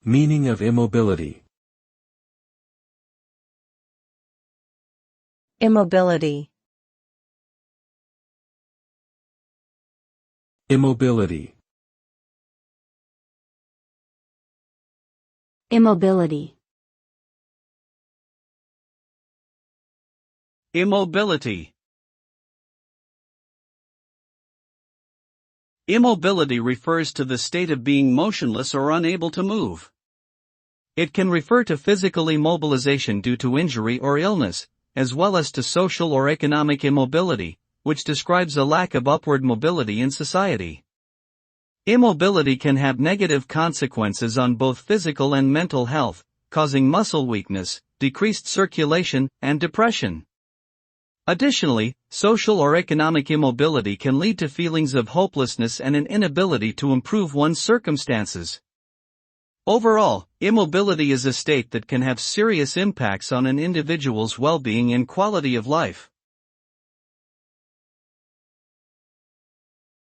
Meaning of immobility. Immobility. Immobility. Immobility. Immobility. Immobility refers to the state of being motionless or unable to move. It can refer to physical immobilization due to injury or illness, as well as to social or economic immobility, which describes a lack of upward mobility in society. Immobility can have negative consequences on both physical and mental health, causing muscle weakness, decreased circulation, and depression. Additionally, social or economic immobility can lead to feelings of hopelessness and an inability to improve one's circumstances. Overall, immobility is a state that can have serious impacts on an individual's well-being and quality of life.